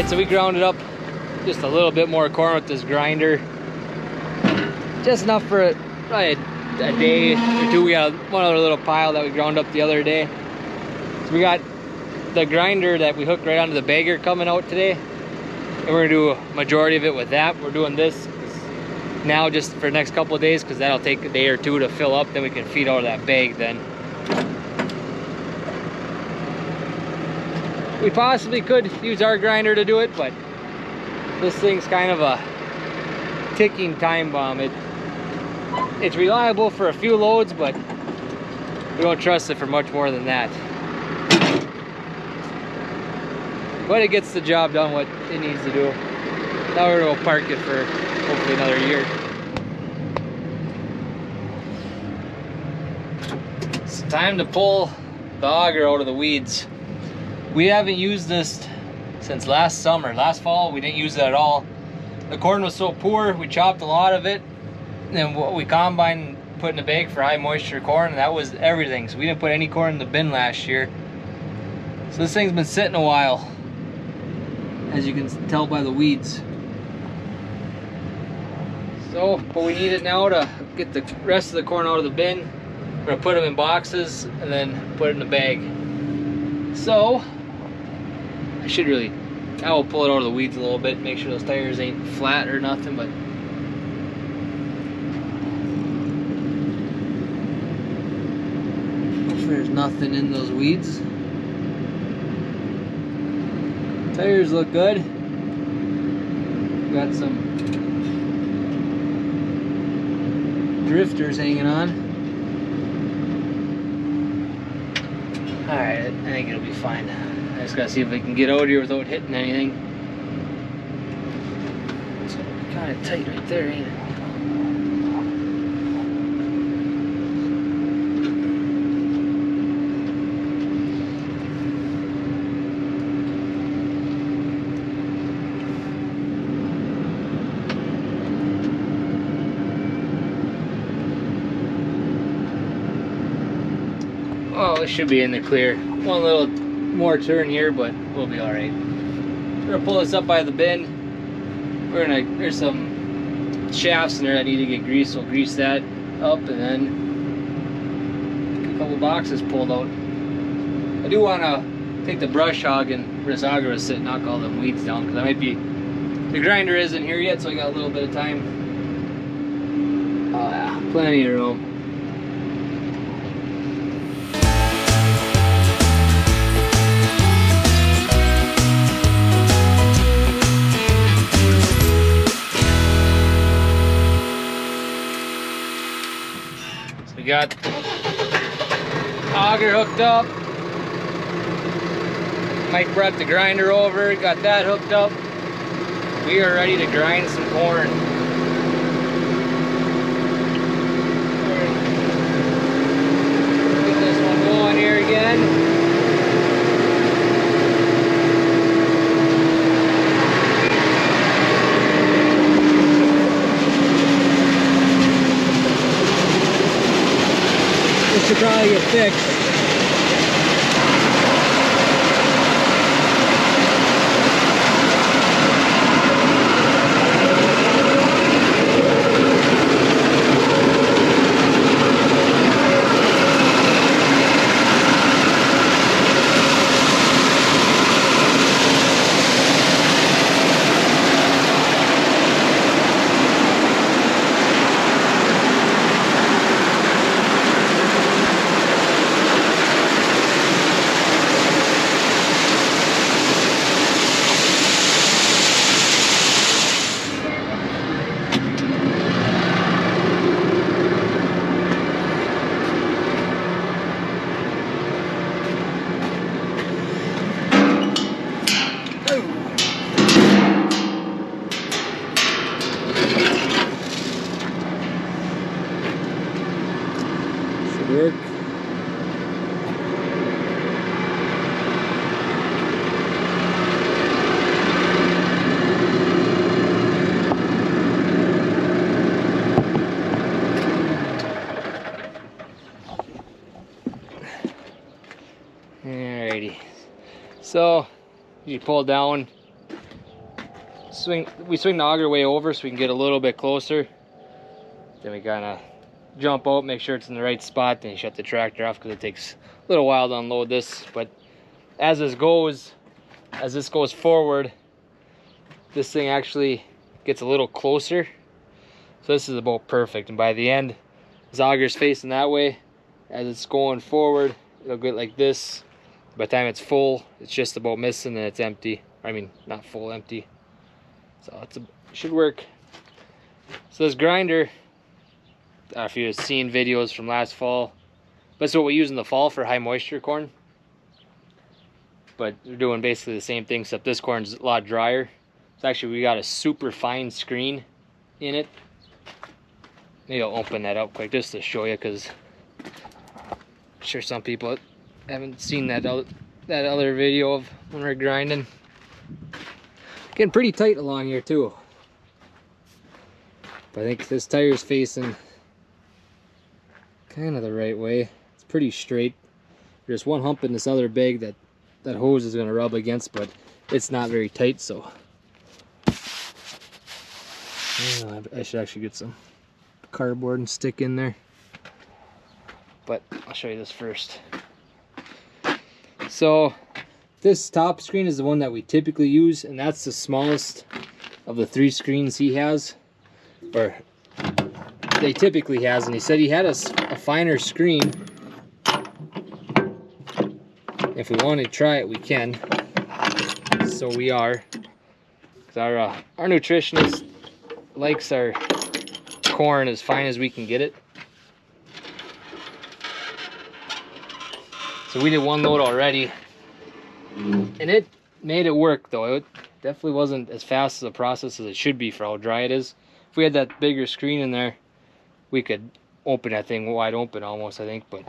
Alright, so we grounded up just a little bit more corn with this grinder. Just enough for probably a day or two. We got one other little pile that we ground up the other day. So we got the grinder that we hooked right onto the bagger coming out today. And we're gonna do a majority of it with that. We're doing this now just for the next couple of days because that'll take a day or two to fill up. Then we can feed out of that bag then. We possibly could use our grinder to do it, but this thing's kind of a ticking time bomb. It's reliable for a few loads, but we don't trust it for much more than that. But it gets the job done what it needs to do. Now we're gonna go park it for hopefully another year. It's time to pull the auger out of the weeds. We haven't used this since last summer. Last fall we didn't use it at all. The corn was so poor, we chopped a lot of it, and what we combined and put in a bag for high moisture corn, and that was everything. So we didn't put any corn in the bin last year. So this thing's been sitting a while, as you can tell by the weeds. So, but we need it now to get the rest of the corn out of the bin. We're gonna put them in boxes and then put it in a bag. So, I will pull it out of the weeds a little bit, make sure those tires ain't flat or nothing, but hopefully there's nothing in those weeds. Tires look good. Got some drifters hanging on. Alright, I think it'll be fine. I just gotta see if we can get out here without hitting anything. It's kind of tight right there, ain't it? Oh, it should be in the clear. One little more turn here, but we'll be all right. We're gonna pull this up by the bin. There's some shafts in there that need to get greased, so we'll grease that up and then get a couple boxes pulled out. I do want to take the brush hog and where this auger is sitting, knock all them weeds down, because I might be, the grinder isn't here yet, so I got a little bit of time. Oh yeah, plenty of room. Got auger hooked up. Mike brought the grinder over, got that hooked up. We are ready to grind some corn. Get this one going here again. Should probably get fixed. Work. Alrighty, so you pull down we swing the auger way over so we can get a little bit closer. Then we kind of jump out, make sure it's in the right spot, then you shut the tractor off because it takes a little while to unload this. But as this goes forward, this thing actually gets a little closer. So this is about perfect. And by the end, this auger's facing that way. As it's going forward, it'll get like this. By the time it's full, it's just about missing and it's empty. I mean, not full, empty. So it should work. So this grinder, if you've seen videos from last fall, that's what we use in the fall for high moisture corn. But we're doing basically the same thing, except this corn's a lot drier. So actually we got a super fine screen in it. Maybe I'll open that up quick just to show you, because I'm sure some people haven't seen that other video of when we're grinding. Getting pretty tight along here too. But I think this tire's facing kind of the right way. It's pretty straight. There's one hump in this other bag that hose is going to rub against, but it's not very tight, so I should actually get some cardboard and stick in there. But I'll show you this first. So this top screen is the one that we typically use, and that's the smallest of the 3 screens he has, or they typically has. And he said he had a finer screen. If we want to try it, we can. So we are. Our nutritionist likes our corn as fine as we can get it. So we did one load already, and it made it work, though. It definitely wasn't as fast as a process as it should be for how dry it is. If we had that bigger screen in there, we could open that thing wide open almost, I think. But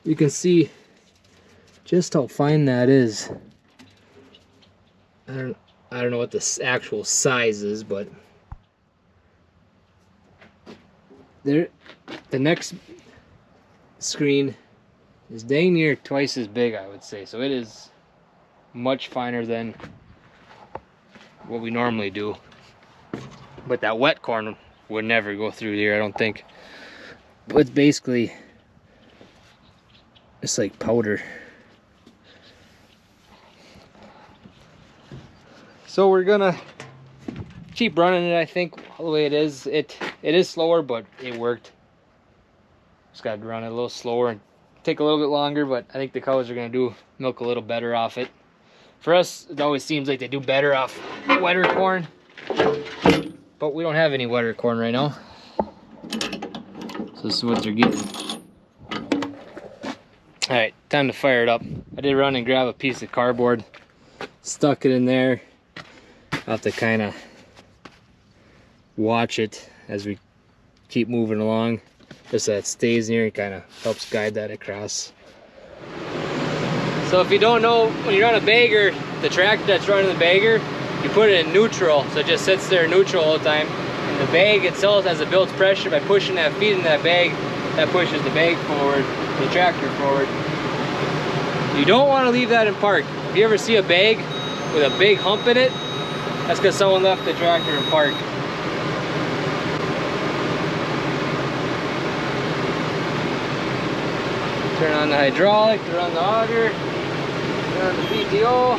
you can see just how fine that is. I don't know what the actual size is, but there, the next screen is dang near twice as big, I would say. So it is much finer than what we normally do. But that wet corn would never go through here, I don't think. But it's basically, it's like powder. So we're gonna keep running it, I think, all the way it is. It is slower, but it worked. Just gotta run it a little slower and take a little bit longer, but I think the cows are gonna milk a little better off it. For us, it always seems like they do better off wetter corn, but we don't have any wetter corn right now. So this is what they're getting. All right, time to fire it up. I did run and grab a piece of cardboard, stuck it in there. I'll have to kind of watch it as we keep moving along, just so that it stays near and kind of helps guide that across. So if you don't know, when you're on a bagger, the tractor that's running the bagger, you put it in neutral, so it just sits there neutral all the time. And the bag itself, as it builds pressure by pushing that feed in that bag, that pushes the bag forward, the tractor forward. You don't want to leave that in park. If you ever see a bag with a big hump in it, that's because someone left the tractor in park. Turn on the hydraulic, turn on the auger, turn on the PTO.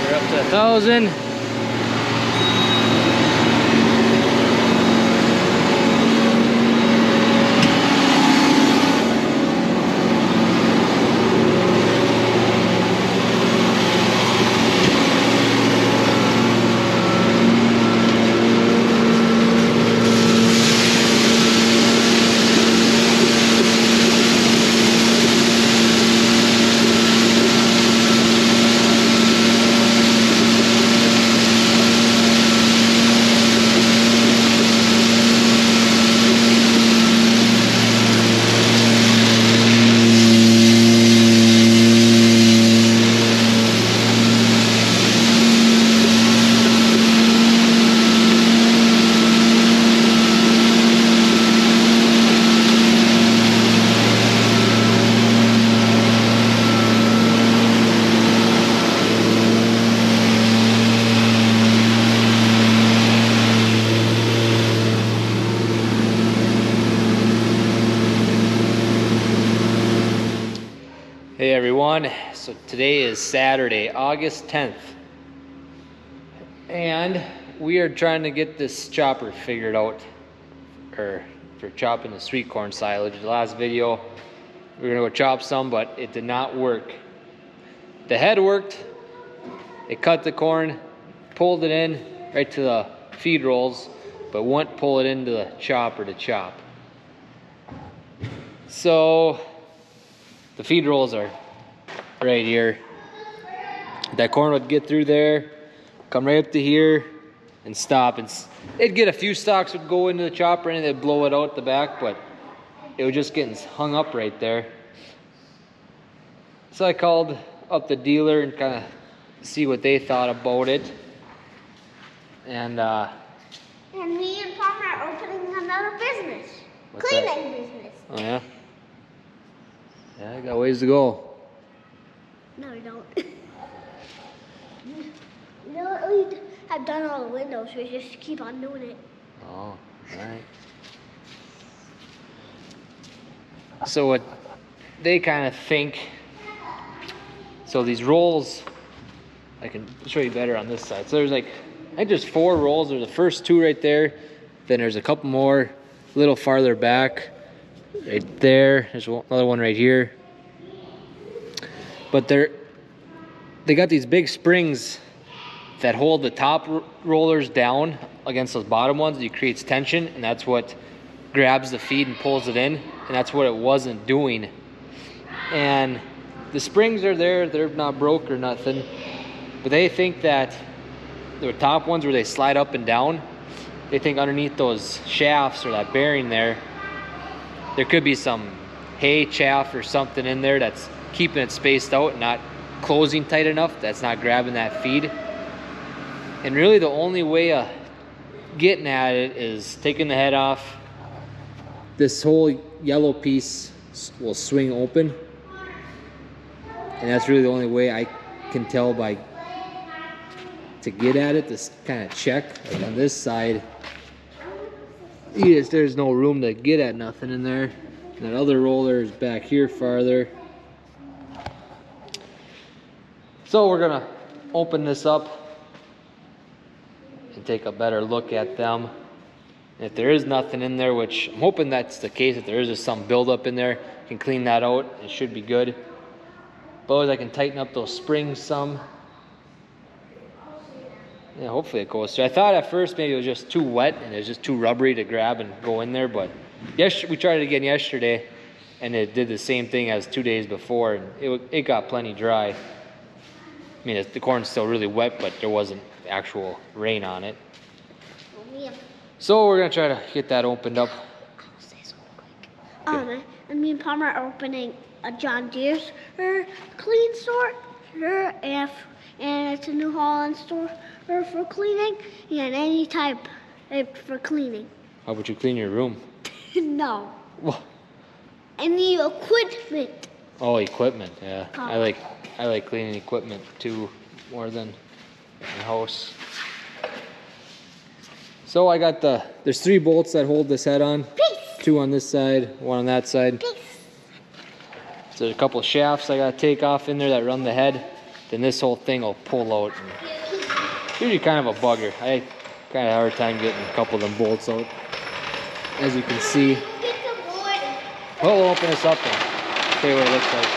We're up to 1,000. Hey everyone, so today is Saturday, August 10th, and we are trying to get this chopper figured out, or for chopping the sweet corn silage. The last video, we were gonna go chop some, but it did not work. The head worked, it cut the corn, pulled it in right to the feed rolls, but wouldn't pull it into the chopper to chop. So the feed rolls are right here. That corn would get through there, come right up to here, and stop. And it'd get a few stalks would go into the chopper and they'd blow it out the back, but it was just getting hung up right there. So I called up the dealer and kind of see what they thought about it. And me and Palmer are opening another business. Cleaning business. Oh yeah? Yeah, I got ways to go. No, we don't. We have done all the windows. We just keep on doing it. Oh, alright. So what they kind of think, so these rolls, I can show you better on this side. So there's like, I think there's 4 rolls. There's the first 2 right there. Then there's a couple more a little farther back. Right there. There's another one right here. But they got these big springs that hold the top rollers down against those bottom ones. It creates tension, and that's what grabs the feed and pulls it in. And that's what it wasn't doing. And the springs are there. They're not broke or nothing. But they think that the top ones where they slide up and down, they think underneath those shafts or that bearing there could be some hay, chaff, or something in there that's keeping it spaced out and not closing tight enough, that's not grabbing that feed. And really the only way of getting at it is taking the head off. This whole yellow piece will swing open. And that's really the only way I can tell to get at it, to kind of check. Like on this side, there's no room to get at nothing in there. And that other roller is back here farther. So we're gonna open this up and take a better look at them. And if there is nothing in there, which I'm hoping that's the case, if there is just some buildup in there, you can clean that out. It should be good. But I can tighten up those springs some. Yeah, hopefully it goes through. I thought at first maybe it was just too wet and it was just too rubbery to grab and go in there, but we tried it again yesterday and it did the same thing as 2 days before, and it got plenty dry. I mean, the corn's still really wet, but there wasn't actual rain on it. So we're gonna try to get that opened up. Okay. And me and Palmer are opening a John Deere's clean store, and it's a New Holland store for cleaning, and any type for cleaning. How about you clean your room? No. What? Any equipment. Oh, equipment. Yeah, I like cleaning equipment too, more than the house. So I got there's 3 bolts that hold this head on. Peace. 2 on this side, 1 on that side. Peace. So there's a couple of shafts I gotta take off in there that run the head. Then this whole thing will pull out. It's usually kind of a bugger. I kind of have a hard time getting a couple of them bolts out. As you can see. Well, we'll open this up and show you what it looks like.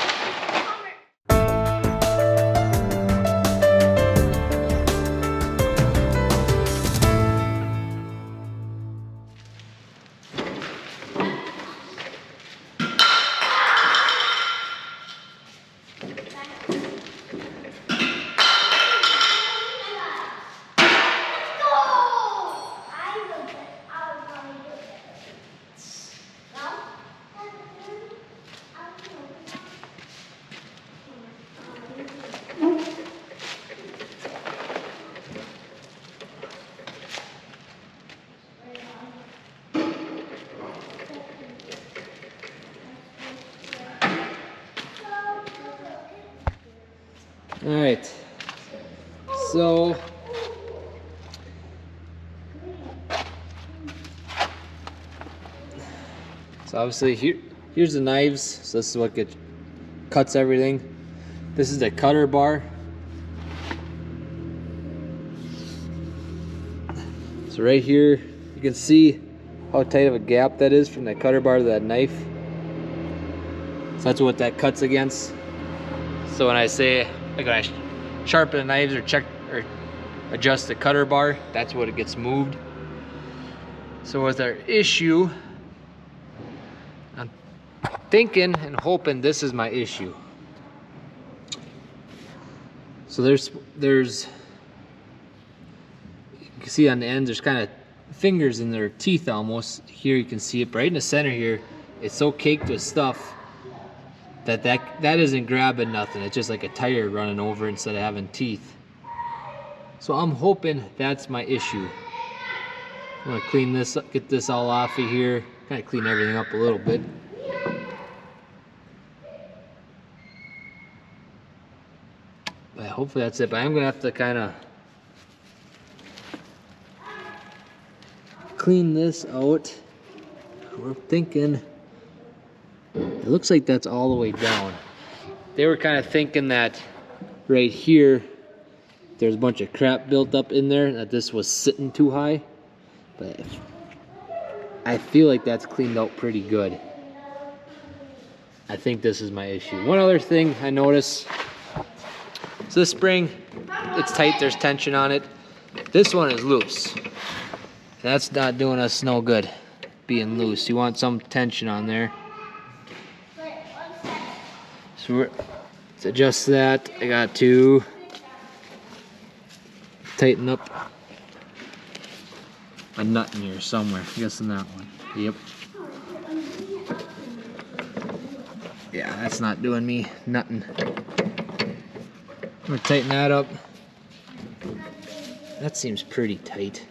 All right, so obviously here's the knives. So this is what gets cuts everything. This is the cutter bar. So right here, you can see how tight of a gap that is from that cutter bar to that knife. So that's what that cuts against. So when I say, like when I sharpen the knives or check or adjust the cutter bar, that's what it gets moved. So with our issue, I'm thinking and hoping this is my issue. So there's you can see on the end there's kind of fingers in their teeth almost. Here you can see it, but right in the center here, it's so caked with stuff that isn't grabbing nothing. It's just like a tire running over instead of having teeth. So I'm hoping that's my issue. I'm gonna clean this up, get this all off of here, kind of clean everything up a little bit. But hopefully that's it. But I'm gonna have to kind of clean this out. We're thinking, it looks like that's all the way down. They were kind of thinking that right here, there's a bunch of crap built up in there, that this was sitting too high. But I feel like that's cleaned out pretty good. I think this is my issue. One other thing I noticed, so this spring, it's tight, there's tension on it. This one is loose. That's not doing us no good, being loose. You want some tension on there. So let's adjust that. I got to tighten up a nut in here somewhere. I guess in that one. Yep. Yeah, that's not doing me nothing. I'm gonna tighten that up. That seems pretty tight.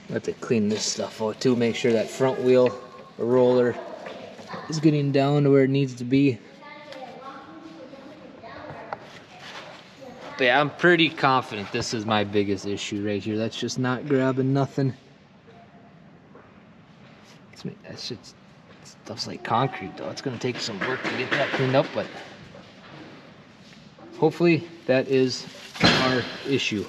I have to clean this stuff out too, make sure that front wheel or roller is getting down to where it needs to be. But yeah, I'm pretty confident this is my biggest issue right here. That's just not grabbing nothing. That shit's, stuff's like concrete though. It's gonna take some work to get that cleaned up, but hopefully that is our issue.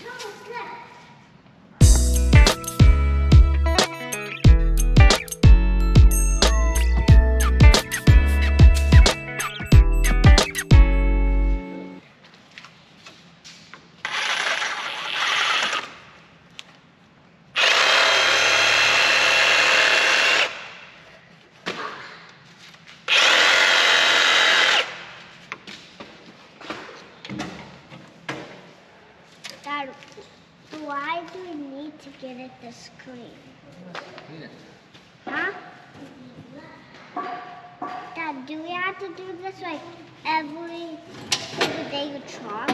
Dad, why do we need to get it this clean? Huh? Dad, do we have to do this like every day with chalk?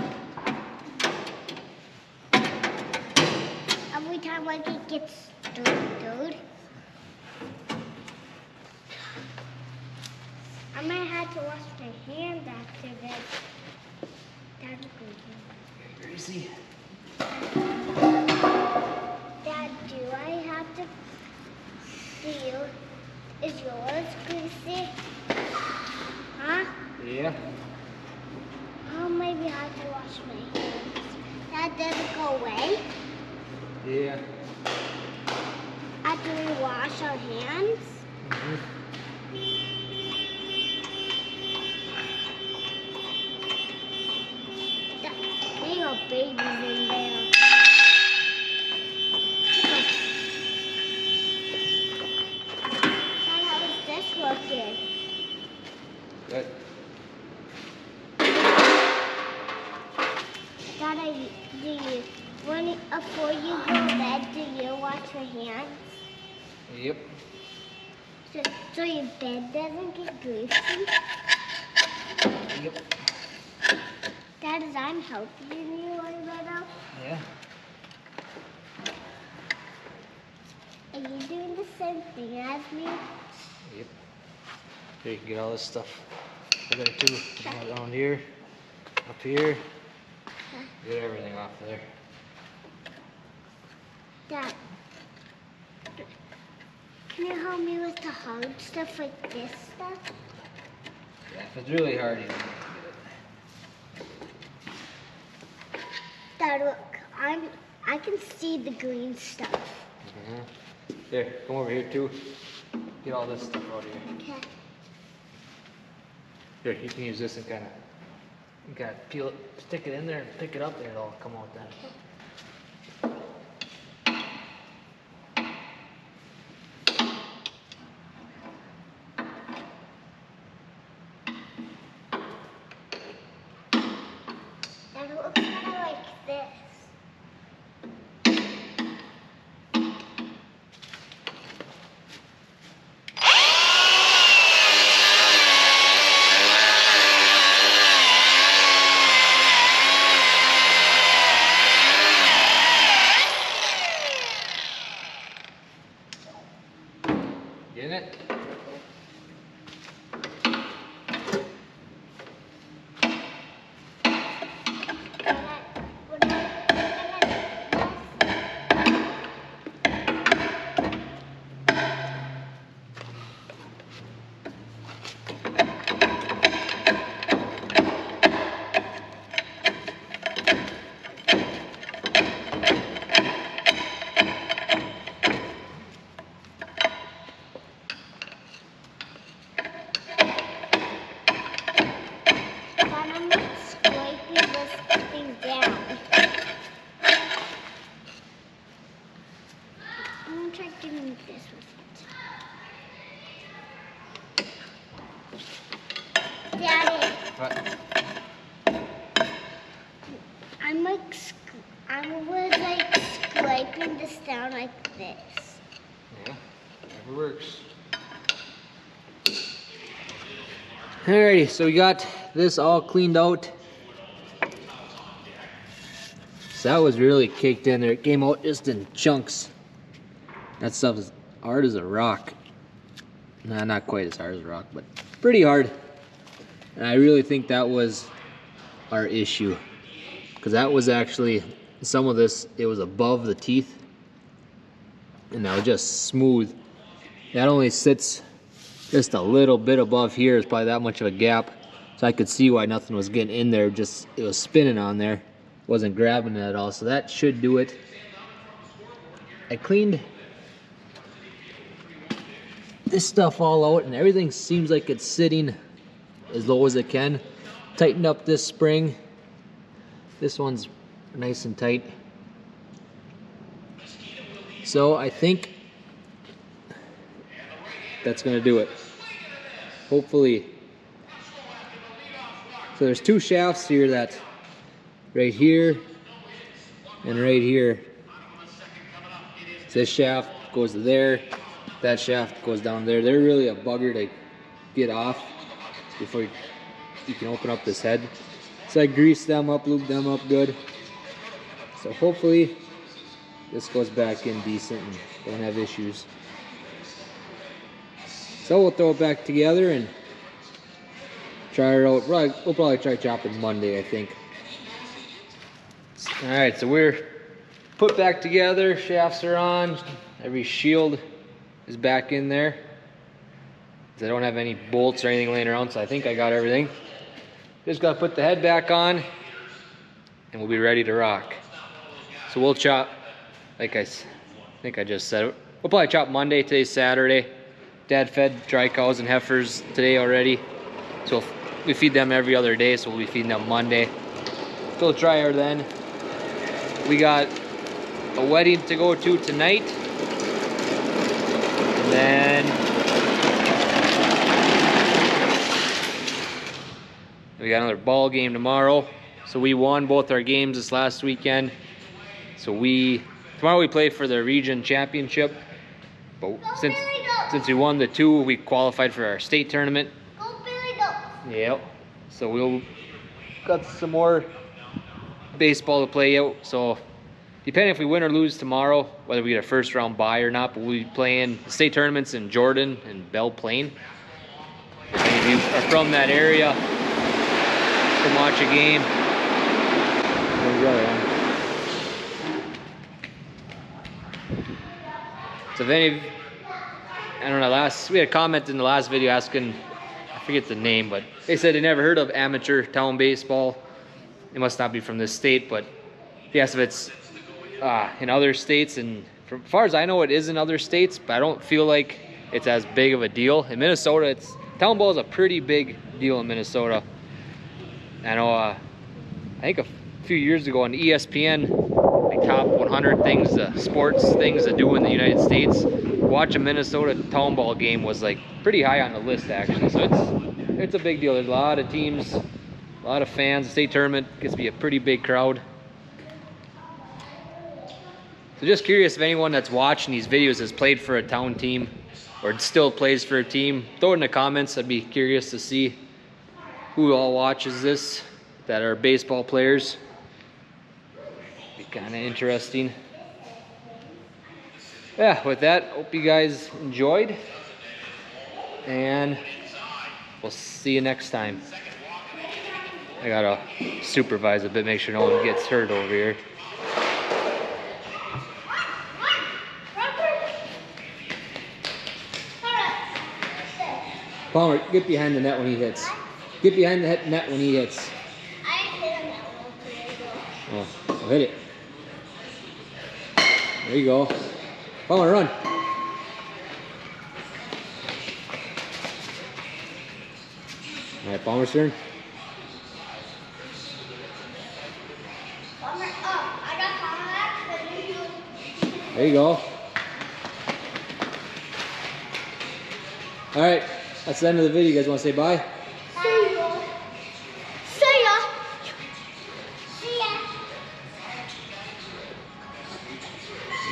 Every time like it gets dirty? I might have to wash my hands after this. That's good. Greasy. Dad, do I have to feel? Is yours greasy? Huh? Yeah. Oh, maybe I have to wash my hands. That doesn't go away? Yeah. After we wash our hands? Mm-hmm. There are babies in there. Dad, how is this looking? Good. Dad, before you go to bed, do you wash your hands? Yep. So your bed doesn't get greasy? Yep. Dad, is I'm helping you a little? Yeah. Are you doing the same thing as me? Yep. Here you can get all this stuff over there too. Around here, up here. Get everything off there. Dad, can you help me with the hard stuff like this stuff? Yeah, if it's really hard, you don't have to get it. Dad, look, I can see the green stuff. Here, come over here too. Get all this stuff out of here. Okay. Here, you can use this and kind of peel it, stick it in there and pick it up and it'll all come out then. That looks kind of like this. Getting it? Daddy, What? I was like scraping this down like this. Yeah, whatever works. Alrighty, so we got this all cleaned out. So that was really caked in there. It came out just in chunks. That stuff is hard as a rock. Nah, not quite as hard as a rock, but pretty hard. And I really think that was our issue. Because that was actually, some of this, it was above the teeth. And that was just smooth. That only sits just a little bit above here. It's probably that much of a gap. So I could see why nothing was getting in there. Just, it was spinning on there. Wasn't grabbing it at all. So that should do it. I cleaned this stuff all out and everything seems like it's sitting as low as it can. Tightened up this spring. This one's nice and tight. So I think that's gonna do it. Hopefully. So there's two shafts here, that right here and right here. This shaft goes to there. That shaft goes down there. They're really a bugger to get off before you can open up this head. So I greased them up, lubed them up good. So hopefully this goes back in decent and don't have issues. So we'll throw it back together and try it out. We'll probably try chopping Monday, I think. Alright, so we're put back together. Shafts are on. Every shield is back in there. I don't have any bolts or anything laying around, so I think I got everything. Just gotta put the head back on and we'll be ready to rock. So we'll chop, like I think I just said, we'll probably chop Monday. Today's Saturday. Dad fed dry cows and heifers today already. So we feed them every other day, so we'll be feeding them Monday. Still drier then. We got a wedding to go to tonight. And then we got another ball game tomorrow. So we won both our games this last weekend. So tomorrow we play for the region championship. But since we won the two, we qualified for our state tournament. Go Billy, go. Yep. So we'll got some more baseball to play out. So depending if we win or lose tomorrow, whether we get a first round bye or not, but we'll be playing the state tournaments in Jordan and Belle Plaine. If any of you are from that area, come watch a game. There's the other one. So if any, I don't know, we had a comment in the last video asking, I forget the name, but they said they never heard of amateur town baseball. It must not be from this state, but they asked if it's in other states, and as far as I know, it is in other states, but I don't feel like it's as big of a deal. In Minnesota, town ball is a pretty big deal in Minnesota. I know, I think a few years ago on ESPN, the top 100 things, sports things to do in the United States, watch a Minnesota town ball game was like pretty high on the list actually. So it's a big deal. There's a lot of teams, a lot of fans. The state tournament gets to be a pretty big crowd. So just curious if anyone that's watching these videos has played for a town team or still plays for a team. Throw it in the comments. I'd be curious to see who all watches this that are baseball players. Be kind of interesting. Yeah, with that, hope you guys enjoyed, and we'll see you next time. I gotta supervise a bit, make sure no one gets hurt over here. Palmer, get behind the net when he hits. Get behind the net when he hits. I hit him that one. Oh, I'll hit it. There you go. Palmer, run. All right, Palmer's turn. Palmer, I got Palmer. There you go. All right, that's the end of the video. You guys want to say bye? See ya. See ya. See ya.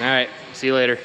All right, see you later.